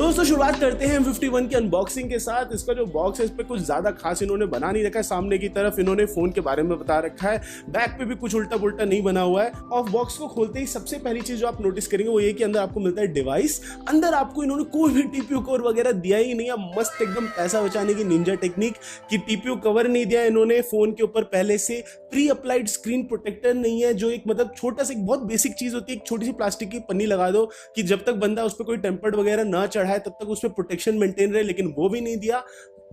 तो दोस्तों शुरुआत करते हैं M51 की अनबॉक्सिंग के साथ। इसका जो बॉक्स है इस पे कुछ ज्यादा खास इन्होंने बना नहीं रखा है। सामने की तरफ इन्होंने फोन के बारे में बता रखा है, बैक पे भी कुछ उल्टा पुल्टा नहीं बना हुआ है। और बॉक्स को खोलते ही सबसे पहली चीज जो आप नोटिस करेंगे वो ये कि अंदर आपको मिलता है डिवाइस। अंदर आपको इन्होंने कोई भी टीपीयू कवर वगैरह दिया ही नहीं है। मस्त एकदम पैसा बचाने की निंजा टेक्निक कि टीपीयू कवर नहीं दिया इन्होंने। फोन के ऊपर पहले से प्री अप्लाइड स्क्रीन प्रोटेक्टर नहीं है, जो एक मतलब छोटा सा एक बहुत बेसिक चीज होती है। एक छोटी सी प्लास्टिक की पन्नी लगा दो कि जब तक बंदा उस पर कोई टेम्पर्ड वगैरह ना चढ़ाए तब तक उस पर प्रोटेक्शन मेंटेन रहे, लेकिन वो भी नहीं दिया।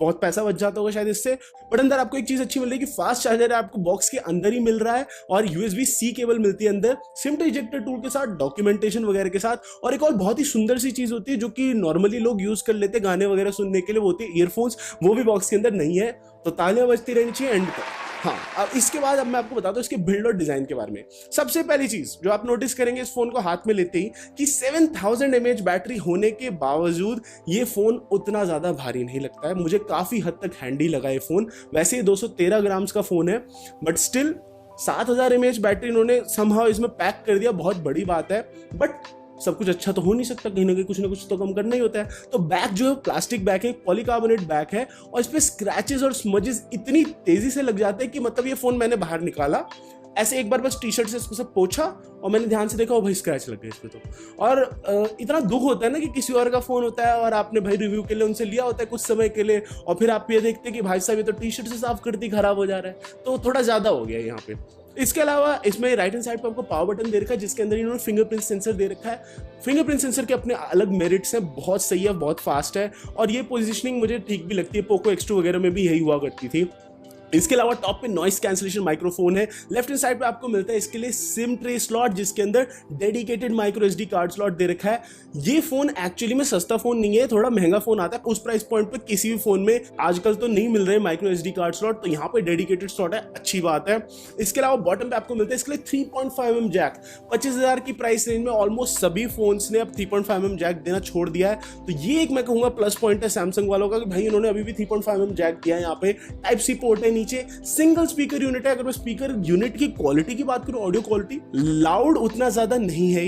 बहुत पैसा बच जाता होगा शायद इससे। बट अंदर आपको एक चीज अच्छी मिल रही है कि फास्ट चार्जर आपको बॉक्स के अंदर ही मिल रहा है और USB-C केबल मिलती है अंदर, सिम इजेक्टर टूल के साथ, डॉक्यूमेंटेशन वगैरह के साथ। और एक और बहुत ही सुंदर सी चीज होती है जो कि नॉर्मली लोग यूज कर लेते हैं गाने वगैरह सुनने के लिए, वो होती है ईयरफोन्स। वो भी बॉक्स के अंदर नहीं है, तो तालियां बजती रहनी चाहिए एंड तक। हाँ, अब इसके बाद अब मैं आपको बताता हूँ इसके बिल्ड और डिजाइन के बारे में। सबसे पहली चीज जो आप नोटिस करेंगे इस फोन को हाथ में लेते ही कि 7000 mAh बैटरी होने के बावजूद ये फोन उतना ज्यादा भारी नहीं लगता है। मुझे काफी हद तक हैंडी लगा ये फोन। वैसे ही 213 ग्राम्स का फोन है, बट स्टिल 7000 mAh बैटरी इन्होंने समहाउ इसमें पैक कर दिया, बहुत बड़ी बात है। बट सब कुछ अच्छा तो हो नहीं सकता, कहीं ना कहीं कुछ ना कुछ तो कम करना ही होता है। तो बैक जो है प्लास्टिक बैक है, पॉलीकार्बोनेट बैक है, और इस पे स्क्रैचेस और स्मजेस इतनी तेजी से लग जाते हैं कि मतलब ये फोन मैंने बाहर निकाला ऐसे एक बार बस टी शर्ट से इसको सब पोछा और मैंने ध्यान से देखा ओ भाई स्क्रैच लग गए इस पे तो। और इतना दुख होता है ना कि किसी और का फोन होता है और आपने भाई रिव्यू के लिए उनसे लिया होता है कुछ समय के लिए, और फिर आप ये देखते हैं कि भाई साहब ये तो टी शर्ट से साफ करती खराब हो जा रहा है। तो थोड़ा ज्यादा हो गया यहाँ पे। इसके अलावा इसमें राइट हैंड साइड पर आपको पावर बटन दे रखा है जिसके अंदर इन्होंने फिंगरप्रिंट सेंसर दे रखा है। फिंगरप्रिंट सेंसर के अपने अलग मेरिट्स हैं, बहुत सही है, बहुत फास्ट है, और ये पोजीशनिंग मुझे ठीक भी लगती है। पोको X2 वगैरह में भी यही हुआ करती थी। इसके अलावा टॉप पे नॉइस कैंसलेशन माइक्रोफोन है। लेफ्ट हैंड साइड पे आपको मिलता है इसके लिए सिम ट्रे स्लॉट जिसके अंदर dedicated micro SD card slot दे रखा है। ये फोन एक्चुअली में सस्ता फोन नहीं है, थोड़ा महंगा फोन आता है। उस प्राइस पॉइंट पे किसी भी फोन में आजकल तो नहीं मिल रहे माइक्रो SD कार्ड स्लॉट, तो यहाँ पे डेडिकेटेड स्लॉट है, अच्छी बात है। इसके अलावा बॉटम पे आपको मिलता है इसके लिए 3.5mm जैक। 25,000 की प्राइस रेंज में ऑलमोस्ट सभी फोन्स ने अब 3.5mm जैक देना छोड़ दिया है, तो ये एक मैं कहूंगा प्लस पॉइंट है सैमसंग वालों का कि भाई इन्होंने अभी भी 3.5mm जैक दिया है। यहाँ पे Type-C पोर्ट है, नीचे सिंगल स्पीकर यूनिट है। अगर मैं स्पीकर यूनिट की क्वालिटी की बात करूं, ऑडियो क्वालिटी लाउड उतना ज्यादा नहीं है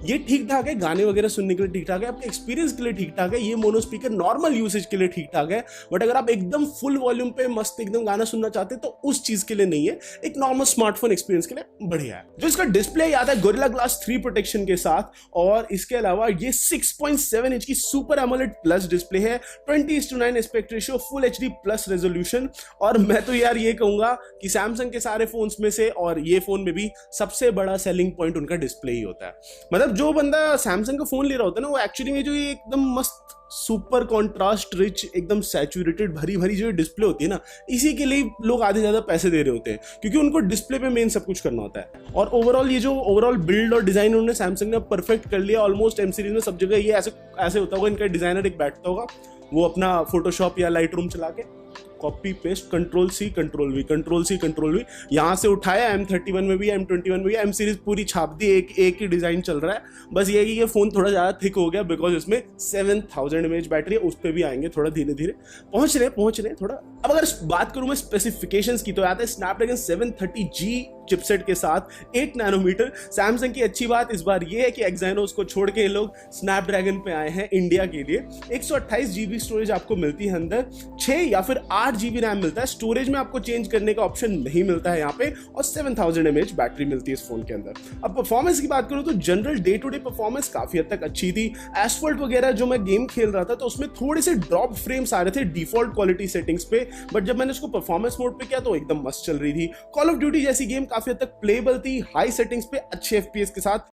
ये ठीक ठाक है, गाने वगैरह सुनने के लिए ठीक ठाक है, आपके एक्सपीरियंस के लिए ठीक ठाक है। ये मोनो स्पीकर नॉर्मल यूसेज के लिए ठीक ठाक है, बट अगर आप एकदम फुल वॉल्यूम पे मस्त एकदम गाना सुनना चाहते हैं तो उस चीज के लिए नहीं है। एक नॉर्मल स्मार्टफोन एक्सपीरियंस के लिए बढ़िया है। जो इसका डिस्प्ले आता है गोरिल्ला ग्लास 3 प्रोटेक्शन के साथ, और इसके अलावा ये 6.7 इंच की सुपर एमोलेड प्लस डिस्प्ले है, 20:9 aspect ratio, full HD plus resolution. और मैं तो यार ये कहूंगा कि सैमसंग के सारे फोन्स में से और ये फोन में भी सबसे बड़ा सेलिंग पॉइंट उनका डिस्प्ले ही होता है। मतलब जो बंदा सैमसंग का फोन ले रहा होता है ना, वो एक्चुअली में जो ये एकदम मस्त सुपर कॉन्ट्रास्ट रिच एकदम सैचुरेटेड भरी भरी जो डिस्प्ले होती है ना, इसी के लिए लोग आधे ज्यादा पैसे दे रहे होते हैं, क्योंकि उनको डिस्प्ले पे मेन सब कुछ करना होता है। और ओवरऑल ये जो ओवरऑल बिल्ड और डिजाइन उन्होंने सैमसंग ने परफेक्ट कर लिया। ऑलमोस्ट M सीरीज में सब जगह ये ऐसे होता होगा, इनका डिजाइनर एक बैठता होगा, वो अपना फोटोशॉप या लाइट रूम चला के copy paste Ctrl+C Ctrl+V Ctrl+C Ctrl+V, यहां से उठाया M31 में भी M21 में भी M सीरीज पूरी छाप दी, एक ही डिजाइन चल रहा है। बस ये कि ये फोन थोड़ा ज्यादा थिक हो गया बिकॉज इसमें 7000 mAh बैटरी है, उस पर भी आएंगे थोड़ा धीरे धीरे, पहुंच रहे थोड़ा। अब अगर बात करूं मैं स्पेसिफिकेशंस की तो आता है स्नैपड्रैगन 730G चिपसेट के साथ 8 नैनोमीटर। सैमसंग की अच्छी बात इस बार ये है कि एक्साइनोस को छोड़ के ये लोग स्नैपड्रैगन पे आए हैं इंडिया के लिए। 128 GB स्टोरेज आपको मिलती है अंदर, 6 या फिर 8 GB रैम मिलता है। स्टोरेज में आपको चेंज करने का ऑप्शन नहीं मिलता है यहाँ पे, और 7000 mAh बैटरी मिलती है इस फोन के अंदर। अब परफॉर्मेंस की बात करूं तो general day to day performance काफी हद तक अच्छी थी। एसफॉल्ट वगैरह जो मैं गेम खेल रहा था तो उसमें थोड़े से ड्रॉप फ्रेम्स आ रहे थे डिफॉल्ट क्वालिटी सेटिंग्स पे, बट जब मैंने उसको परफॉर्मेंस मोड पे किया तो एकदम मस्त चल रही थी। कॉल ऑफ ड्यूटी जैसी गेम काफी हद तक प्लेबल थी, हाई सेटिंग्स पे अच्छे FPS के साथ।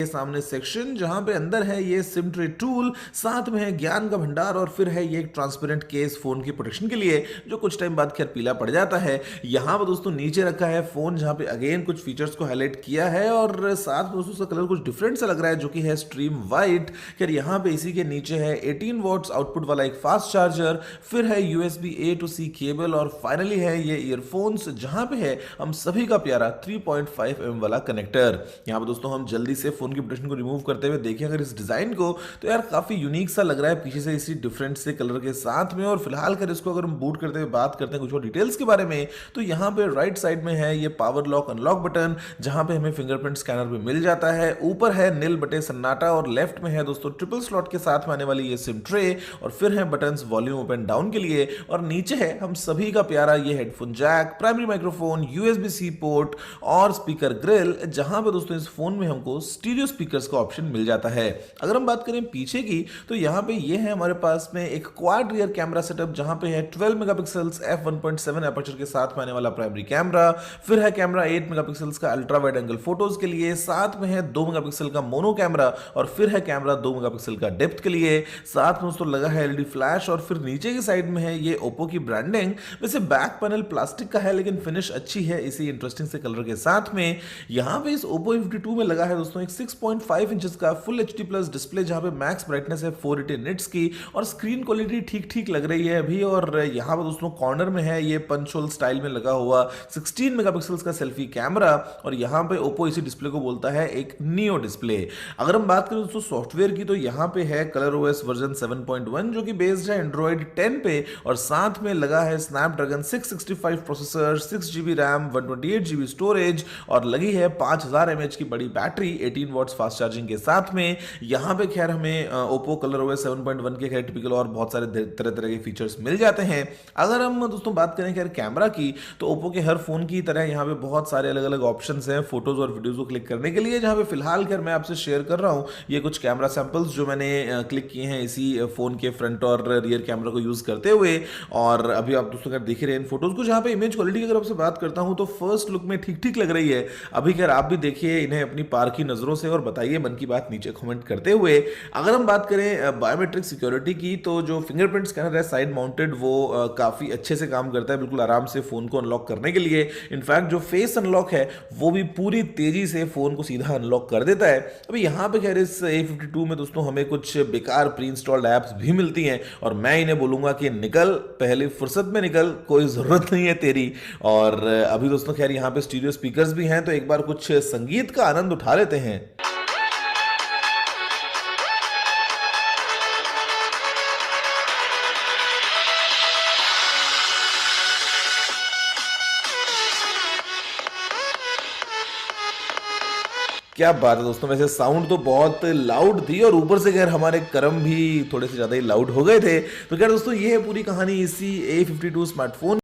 सामने सेक्शन जहां पे अंदर है ये सिम ट्रे टूल, साथ में है ज्ञान का भंडार, और फिर है ये एक ट्रांसपेरेंट केस फोन की प्रोटेक्शन के लिए जो कुछ टाइम बाद खैर पीला पड़ जाता है। यहां पर दोस्तों नीचे रखा है फोन जहां पे अगेन कुछ फीचर्स को हाईलाइट किया है, और साथ में दोस्तों उसका कलर कुछ डिफरेंट सा लग रहा है जो कि है स्ट्रीम वाइट। खैर यहां पे इसी के नीचे है 18 वॉट्स आउटपुट वाला एक फास्ट चार्जर, फिर है USB-A to C केबल, और फाइनली है ये ईयरफोन्स जहां पे है हम सभी का प्यारा 3.5mm वाला कनेक्टर। यहां पर दोस्तों हम जल्दी से फोन फोन की प्रोटेक्शन को रिमूव करते हुए देखें अगर इस डिजाइन को, तो यार काफी यूनिक सा लग रहा है पीछे से इसी डिफरेंट से कलर के साथ में। और फिलहाल कर इसको अगर हम बूट करते हुए बात करते हैं कुछ और डिटेल्स के बारे में, तो यहाँ पे राइट साइड में है ये पावर लॉक अनलॉक बटन, जहां पे हमें फिंगरप्रिंट स्कैनर भी मिल जाता है। ऊपर है नील बटे सन्नाटा और लेफ्ट में है दोस्तों ट्रिपल स्लॉट के साथ में आने वाली ये सिम ट्रे, और फिर है buttons volume up and down के लिए, और नीचे है हम सभी का प्यारा ये headphone jack, primary microphone, USB-C port और स्पीकर ग्रिल, जहां पे दोस्तों इस फोन में हमको स्टीरियो स्पीकर्स का ऑप्शन मिल जाता है। अगर हम बात करें पीछे की, तो यहाँ पे ये है हमारे पास में एक क्वाड रियर कैमरा सेटअप, जहां पे है 12 मेगापिक्सल्स f1.7 एपर्चर के साथ में आने वाला प्राइमरी कैमरा, फिर है कैमरा 8 मेगापिक्सल्स का अल्ट्रा वाइड एंगल फोटोज के लिए, साथ में है 2 मेगापिक्सल का मोनो कैमरा, और फिर है कैमरा 2 मेगापिक्सल का डेप्थ के लिए, साथ में दोस्तों लगा है LED फ्लैश, और फिर नीचे की साइड में है ये ओप्पो की ब्रांडिंग। वैसे बैक पैनल प्लास्टिक का है लेकिन फिनिश अच्छी है इसी इंटरेस्टिंग से कलर के साथ में। यहाँ पे इस ओप्पो A52 में लगा है दोस्तों एक 6.5 इंचेस का फुल HD प्लस डिस्प्ले, जहां पे मैक्स ब्राइटनेस है 480 निट्स की, और स्क्रीन क्वालिटी ठीक ठीक लग रही है अभी। और यहाँ पे दोस्तों कॉर्नर में है ये पंच होल स्टाइल में लगा हुआ 16 मेगापिक्सल्स का सेल्फी कैमरा, और यहाँ पे ओप्पो इसी डिस्प्ले को बोलता है एक नियो डिस्प्ले। अगर हम बात करें दोस्तों सॉफ्टवेयर की, तो यहाँ पे है कलर OS वर्जन 7.1 जो कि बेस्ड है एंड्रॉइड 10 पे, और साथ में लगा है Snapdragon 665 processor, 6GB RAM, 128GB storage, और लगी है 5000 mAh की बड़ी बैटरी 18 वॉट्स फास्ट चार्जिंग के साथ में। यहाँ पे खैर हमें ओप्पो कलर OS 7.1 के खैर टिपिकल और बहुत सारे तरह तरह के फीचर्स मिल जाते हैं। अगर हम दोस्तों बात करें खैर कैमरा की, तो ओप्पो के हर फोन की तरह यहाँ पे बहुत सारे अलग अलग ऑप्शंस हैं फोटोज और वीडियोज को क्लिक करने के लिए, जहाँ पे फिलहाल खैर मैं आपसे शेयर कर रहा हूँ ये कुछ कैमरा सैंपल्स जो मैंने क्लिक किए हैं इसी फोन के फ्रंट और रियर कैमरा को यूज करते हुए। और अभी आप दोस्तों देख ही रहे हैं इन फोटोज को, जहाँ पे इमेज क्वालिटी की अगर आपसे बात करता हूँ तो फर्स्ट लुक में ठीक ठीक लग रही है। अभी खैर आप भी देखिए इन्हें अपनी पार की नजरों से और बताइए मन की बात नीचे कमेंट करते हुए। अगर हम बात करें बायोमेट्रिक सिक्योरिटी की, तो जो फिंगरप्रिंट स्कैनर है साइड माउंटेड वो काफी अच्छे से काम करता है बिल्कुल आराम से फोन को अनलॉक करने के लिए। इनफैक्ट जो फेस अनलॉक है वो भी पूरी तेजी से फोन को सीधा अनलॉक कर देता है। अभी यहाँ पे खैर इस A52 में दोस्तों हमें कुछ बेकार प्री इंस्टॉल्ड ऐप्स भी मिलती हैं, और मैं इन्हें बोलूंगा कि निकल, पहले फुर्सत में निकल, कोई जरूरत नहीं है तेरी। और अभी दोस्तों खैर यहाँ पे स्टीरियो स्पीकर्स भी हैं, तो एक बार कुछ संगीत का आनंद उठा लेते हैं। क्या बात है दोस्तों, वैसे साउंड तो बहुत लाउड थी और ऊपर से खैर हमारे कर्म भी थोड़े से ज्यादा ही लाउड हो गए थे। तो खैर दोस्तों ये है पूरी कहानी इसी A52 स्मार्टफोन।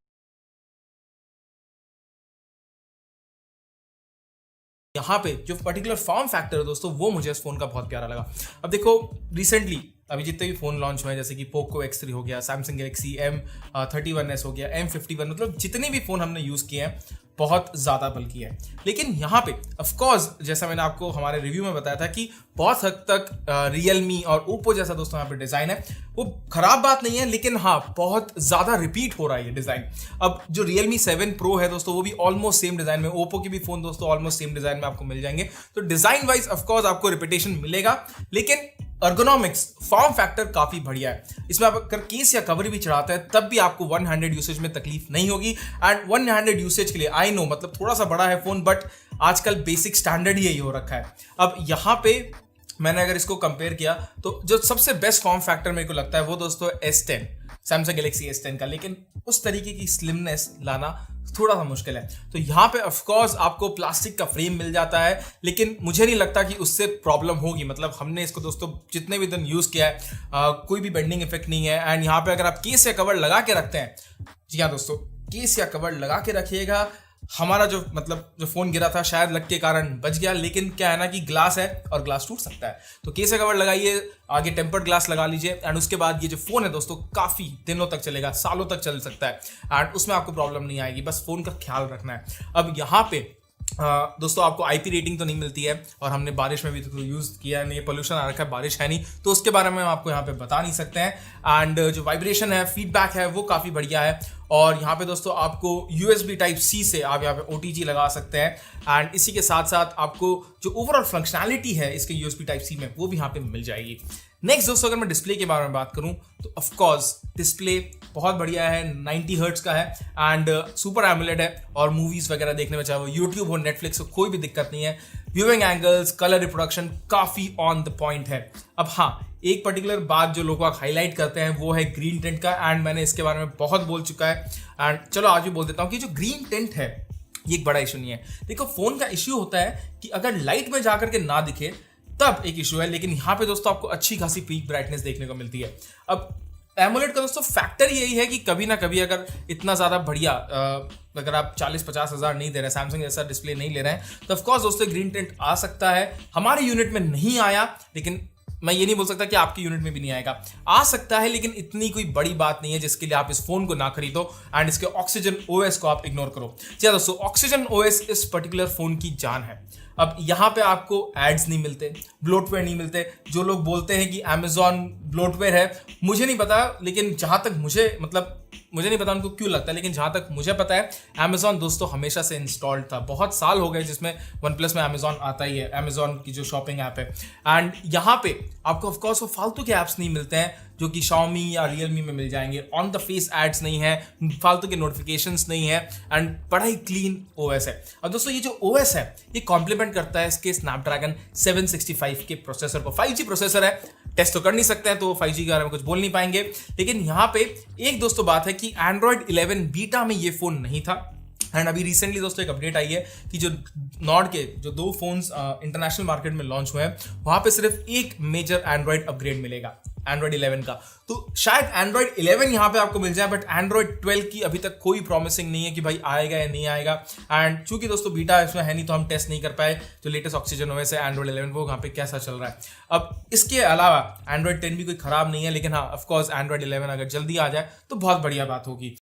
यहाँ पे जो पर्टिकुलर फॉर्म फैक्टर है दोस्तों वो मुझे इस फोन का बहुत प्यारा लगा। अब देखो रिसेंटली अभी जितने भी फोन लॉन्च हुए हैं, जैसे कि पोको X3 हो गया, सैमसंग गैलेक्सी M31s हो गया, M51, मतलब जितने भी फोन हमने यूज किए हैं बहुत ज्यादा बल्कि है। लेकिन यहाँ पे ऑफ कोर्स जैसा मैंने आपको हमारे रिव्यू में बताया था कि बहुत हद तक रियलमी और ओप्पो जैसा दोस्तों यहाँ पे डिजाइन है वो खराब बात नहीं है, लेकिन हाँ बहुत ज्यादा रिपीट हो रहा है ये डिजाइन। अब जो रियलमी 7 प्रो है दोस्तों वो भी ऑलमोस्ट सेम डिजाइन में, ओप्पो के भी फोन दोस्तों ऑलमोस्ट सेम डिजाइन में आपको मिल जाएंगे। तो डिजाइन वाइज ऑफ कोर्स आपको रिपीटेशन मिलेगा, लेकिन अर्गोनॉमिक्स फॉर्म फैक्टर काफी बढ़िया है। इसमें आप अगर केस या कवर भी चढ़ाते हैं तब भी आपको वन हैंडेड यूसेज में तकलीफ नहीं होगी। एंड वन हैंडेड यूसेज के लिए आई नो मतलब थोड़ा सा बड़ा है फोन, बट आजकल बेसिक स्टैंडर्ड ही यही हो रखा है। अब यहाँ पे मैंने अगर इसको कंपेयर किया तो जो सबसे बेस्ट फॉर्म फैक्टर मेरे को लगता है वो दोस्तों S10, सैमसंग गैलेक्सी S10 का, लेकिन उस तरीके की स्लिमनेस लाना थोड़ा सा मुश्किल है। तो यहाँ पे ऑफ कोर्स आपको प्लास्टिक का फ्रेम मिल जाता है, लेकिन मुझे नहीं लगता कि उससे प्रॉब्लम होगी। मतलब हमने इसको दोस्तों जितने भी दिन यूज किया है कोई भी बेंडिंग इफेक्ट नहीं है। एंड यहाँ पे अगर आप केस या कवर लगा के रखते हैं, जी हाँ दोस्तों केस या कवर लगा के रखिएगा। हमारा जो फोन गिरा था शायद लग के कारण बच गया, लेकिन क्या है ना कि ग्लास है और ग्लास टूट सकता है, तो केस कवर लगाइए, आगे टेम्पर्ड ग्लास लगा लीजिए। एंड उसके बाद ये जो फोन है दोस्तों काफी दिनों तक चलेगा, सालों तक चल सकता है, एंड उसमें आपको प्रॉब्लम नहीं आएगी। बस फोन का ख्याल रखना है। अब यहाँ पे दोस्तों आपको IP रेटिंग तो नहीं मिलती है, और हमने बारिश में भी तो यूज किया नहीं, पोल्यूशन आ रखा है, बारिश है नहीं, तो उसके बारे में हम आपको यहाँ पे बता नहीं सकते हैं। एंड जो वाइब्रेशन है, फीडबैक है, वो काफी बढ़िया है। और यहाँ पे दोस्तों आपको USB Type-C से आप यहाँ पे OTG लगा सकते हैं। एंड इसी के साथ साथ आपको जो ओवरऑल फंक्शनैलिटी है इसके USB Type-C में वो भी यहाँ पे मिल जाएगी। नेक्स्ट दोस्तों, अगर मैं डिस्प्ले के बारे में बात करूं तो ऑफ कोर्स डिस्प्ले बहुत बढ़िया है, 90 हर्ट्ज का है एंड सुपर एमोलेड है और मूवीज वगैरह देखने में चाहे वो यूट्यूब हो, नेटफ्लिक्स हो, कोई भी दिक्कत नहीं है। व्यूइंग एंगल्स, कलर रिप्रोडक्शन काफी ऑन द पॉइंट है। अब हाँ, एक पर्टिकुलर बात जो लोग हाईलाइट करते हैं वो है ग्रीन टिंट का, एंड मैंने इसके बारे में बहुत बोल चुका है एंड चलो आज भी बोल देता हूँ कि जो ग्रीन टिंट है ये एक बड़ा इशू नहीं है। देखो, फोन का इश्यू होता है कि अगर लाइट में जाकर के ना दिखे तब एक इशू है, लेकिन यहाँ पे दोस्तों आपको अच्छी खासी पीक ब्राइटनेस देखने को मिलती है। अब एमोलेड का दोस्तों फैक्टर यही है कि कभी ना कभी अगर इतना ज़्यादा बढ़िया अगर आप 40-50 हज़ार नहीं दे रहे हैं, सैमसंग जैसा डिस्प्ले नहीं ले रहे हैं, तो ऑफकोर्स दोस्तों ग्रीन टिंट आ सकता है। हमारे यूनिट में नहीं आया, लेकिन मैं ये नहीं बोल सकता कि आपकी यूनिट में भी नहीं आएगा, आ सकता है, लेकिन इतनी कोई बड़ी बात नहीं है जिसके लिए आप इस फोन को ना खरीदो एंड इसके ऑक्सीजन ओएस को आप इग्नोर करो। जी दोस्तों, ऑक्सीजन ओएस इस पर्टिकुलर फोन की जान है। अब यहाँ पे आपको एड्स नहीं मिलते, ब्लोटवेयर नहीं मिलते। जो लोग बोलते हैं कि अमेजॉन ब्लोटवेयर है, मुझे नहीं पता, लेकिन जहाँ तक मुझे नहीं पता उनको क्यों लगता है, लेकिन जहाँ तक मुझे पता है अमेजॉन दोस्तों हमेशा से इंस्टॉल्ड था। बहुत साल हो गए जिसमें OnePlus में अमेजॉन आता ही है, अमेजॉन की जो शॉपिंग ऐप है। एंड यहाँ पे आपको ऑफकोर्स वो फालतू के ऐप्स नहीं मिलते हैं जो कि Xiaomi या Realme में मिल जाएंगे। ऑन द फेस एड्स नहीं है, फालतू के नोटिफिकेशंस नहीं है एंड बड़ा ही क्लीन OS है। अब दोस्तों ये जो OS है ये कॉम्प्लीमेंट करता है इसके Snapdragon 765 के प्रोसेसर को। 5G प्रोसेसर है, टेस्ट तो कर नहीं सकते हैं तो 5G के बारे में कुछ बोल नहीं पाएंगे, लेकिन यहाँ पे एक दोस्तों बात है कि Android 11 बीटा में ये फोन नहीं था एंड अभी रिसेंटली दोस्तों एक अपडेट आई है कि जो नॉर्ड के जो 2 फोन्स इंटरनेशनल मार्केट में लॉन्च हुए हैं वहां पे सिर्फ एक मेजर एंड्रॉइड अपग्रेड मिलेगा Android 11 का। तो शायद Android 11 यहाँ पे आपको मिल जाए, बट Android 12 की अभी तक कोई प्रॉमिसिंग नहीं है कि भाई आएगा या नहीं आएगा। एंड चूंकि दोस्तों बीटा इसमें है नहीं तो हम टेस्ट नहीं कर पाए जो लेटेस्ट ऑक्सीजन OS है Android 11 वो वहाँ पे कैसा चल रहा है। अब इसके अलावा Android 10 भी कोई खराब नहीं है, लेकिन हाँ ऑफकोर्स Android 11 अगर जल्दी आ जाए तो बहुत बढ़िया बात होगी।